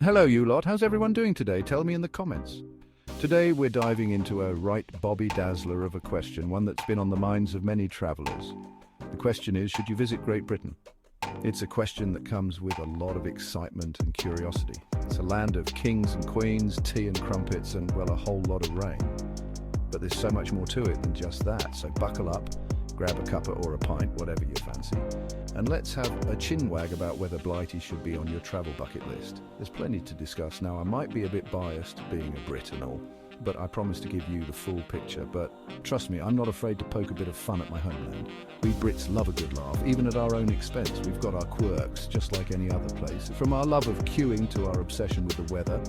Hello, you lot. How's everyone doing today? Tell me in the comments. Today we're diving into a right Bobby Dazzler of a question, one that's been on the minds of many travelers. The question is, should you visit Great Britain? It's a question that comes with a lot of excitement and curiosity. It's a land of kings and queens, tea and crumpets, and, well, a whole lot of rain. But there's so much more to it than just that, so buckle up, grab a cuppa or a pint, whatever you fancy, and let's have a chinwag about whether Blighty should be on your travel bucket list. There's plenty to discuss. Now, I might be a bit biased, being a Brit and all, but I promise to give you the full picture. But trust me, I'm not afraid to poke a bit of fun at my homeland. We Brits love a good laugh, even at our own expense. We've got our quirks, just like any other place, from our love of queuing to our obsession with the weather.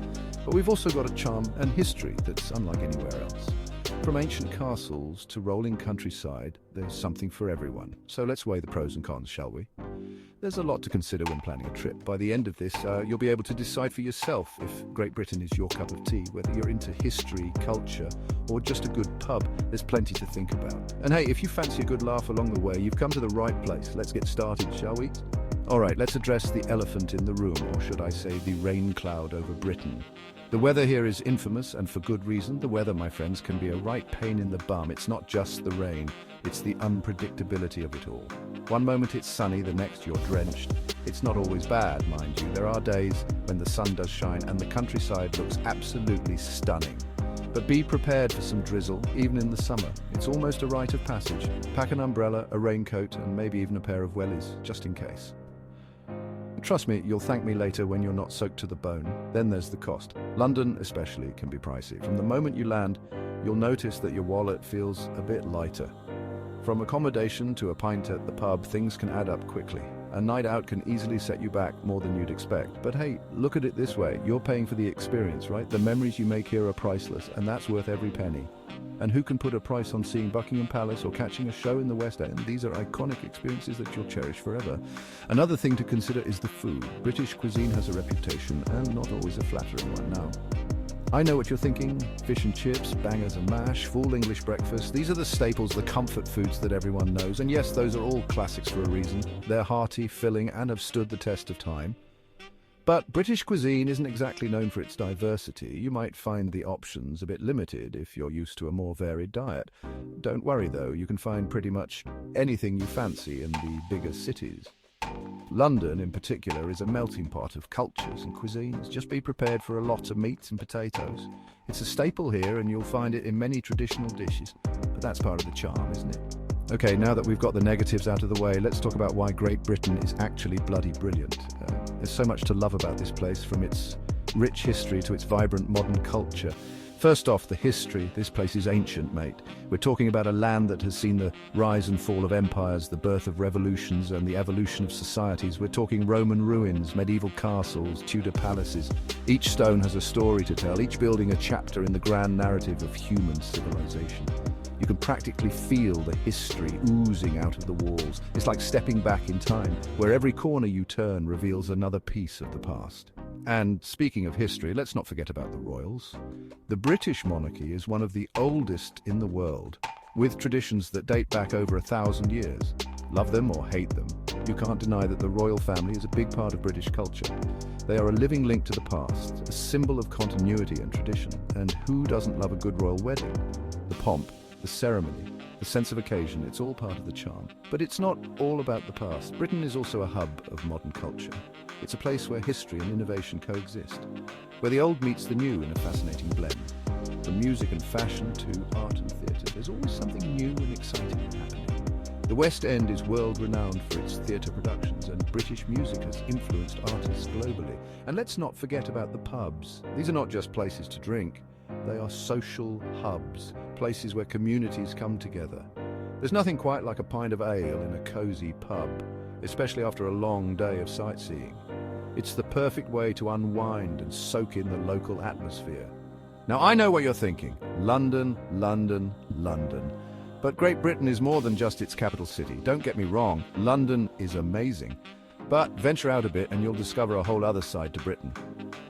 But we've also got a charm and history that's unlike anywhere else. From ancient castles to rolling countryside, there's something for everyone. So let's weigh the pros and cons, shall we? There's a lot to consider when planning a trip. By the end of this, you'll be able to decide for yourself if Great Britain is your cup of tea, whether you're into history, culture, or just a good pub. There's plenty to think about. And hey, if you fancy a good laugh along the way, you've come to the right place. Let's get started, shall we? All right, let's address the elephant in the room, or should I say the rain cloud over Britain. The weather here is infamous, and for good reason. The weather, my friends, can be a right pain in the bum. It's not just the rain, it's the unpredictability of it all. One moment it's sunny, the next you're drenched. It's not always bad, mind you. There are days when the sun does shine and the countryside looks absolutely stunning. But be prepared for some drizzle, even in the summer. It's almost a rite of passage. Pack an umbrella, a raincoat, and maybe even a pair of wellies, just in case. Trust me, you'll thank me later when you're not soaked to the bone. Then there's the cost. London, especially, can be pricey. From the moment you land, you'll notice that your wallet feels a bit lighter. From accommodation to a pint at the pub, things can add up quickly. A night out can easily set you back more than you'd expect. But hey, look at it this way. You're paying for the experience, right? The memories you make here are priceless, and that's worth every penny. And who can put a price on seeing Buckingham Palace or catching a show in the West End? These are iconic experiences that you'll cherish forever. Another thing to consider is the food. British cuisine has a reputation, and not always a flattering one. Now, I know what you're thinking. Fish and chips, bangers and mash, full English breakfast. These are the staples, the comfort foods that everyone knows. And yes, those are all classics for a reason. They're hearty, filling, and have stood the test of time. But British cuisine isn't exactly known for its diversity. You might find the options a bit limited if you're used to a more varied diet. Don't worry though, you can find pretty much anything you fancy in the bigger cities. London, in particular, is a melting pot of cultures and cuisines. Just be prepared for a lot of meats and potatoes. It's a staple here, and you'll find it in many traditional dishes. But that's part of the charm, isn't it? Okay, now that we've got the negatives out of the way, let's talk about why Great Britain is actually bloody brilliant. There's so much to love about this place, from its rich history to its vibrant modern culture. First off, the history. This place is ancient, mate. We're talking about a land that has seen the rise and fall of empires, the birth of revolutions, and the evolution of societies. We're talking Roman ruins, medieval castles, Tudor palaces. Each stone has a story to tell, each building a chapter in the grand narrative of human civilization. You can practically feel the history oozing out of the walls. It's like stepping back in time, where every corner you turn reveals another piece of the past. And speaking of history, let's not forget about the royals. The British monarchy is one of the oldest in the world, with traditions that date back over 1,000 years. Love them or hate them, you can't deny that the royal family is a big part of British culture. They are a living link to the past, a symbol of continuity and tradition. And who doesn't love a good royal wedding? The pomp, the ceremony, the sense of occasion, it's all part of the charm. But it's not all about the past. Britain is also a hub of modern culture. It's a place where history and innovation coexist, where the old meets the new in a fascinating blend. From music and fashion to art and theatre, there's always something new and exciting happening. The West End is world-renowned for its theatre productions, and British music has influenced artists globally. And let's not forget about the pubs. These are not just places to drink. They are social hubs, places where communities come together. There's nothing quite like a pint of ale in a cosy pub, especially after a long day of sightseeing. It's the perfect way to unwind and soak in the local atmosphere. Now, I know what you're thinking. London, London, London. But Great Britain is more than just its capital city. Don't get me wrong, London is amazing. But venture out a bit and you'll discover a whole other side to Britain.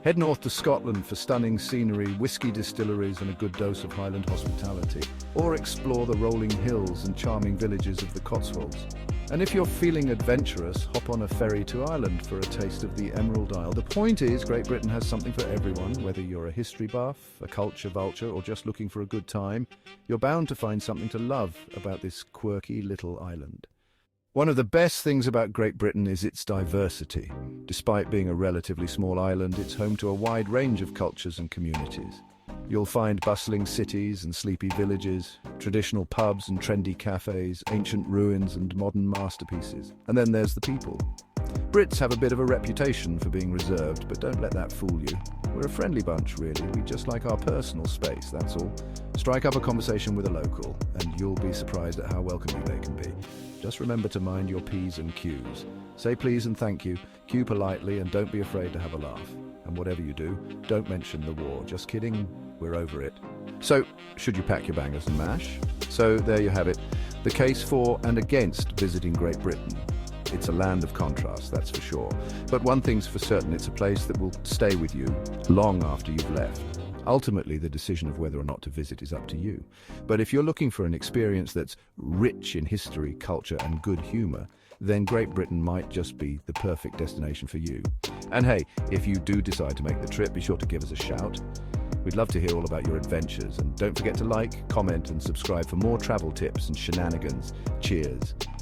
Head north to Scotland for stunning scenery, whiskey distilleries and a good dose of Highland hospitality. Or explore the rolling hills and charming villages of the Cotswolds. And if you're feeling adventurous, hop on a ferry to Ireland for a taste of the Emerald Isle. The point is, Great Britain has something for everyone. Whether you're a history buff, a culture vulture, or just looking for a good time, you're bound to find something to love about this quirky little island. One of the best things about Great Britain is its diversity. Despite being a relatively small island, it's home to a wide range of cultures and communities. You'll find bustling cities and sleepy villages, traditional pubs and trendy cafes, ancient ruins and modern masterpieces. And then there's the people. Brits have a bit of a reputation for being reserved, but don't let that fool you. We're a friendly bunch, really. We just like our personal space, that's all. Strike up a conversation with a local, and you'll be surprised at how welcoming they can be. Just remember to mind your P's and Q's. Say please and thank you, queue politely, and don't be afraid to have a laugh. And whatever you do, don't mention the war. Just kidding, we're over it. So, should you pack your bangers and mash? So, there you have it. The case for and against visiting Great Britain. It's a land of contrast, that's for sure. But one thing's for certain, it's a place that will stay with you long after you've left. Ultimately, the decision of whether or not to visit is up to you. But if you're looking for an experience that's rich in history, culture, and good humour, then Great Britain might just be the perfect destination for you. And hey, if you do decide to make the trip, be sure to give us a shout. We'd love to hear all about your adventures, and don't forget to like, comment, and subscribe for more travel tips and shenanigans. Cheers.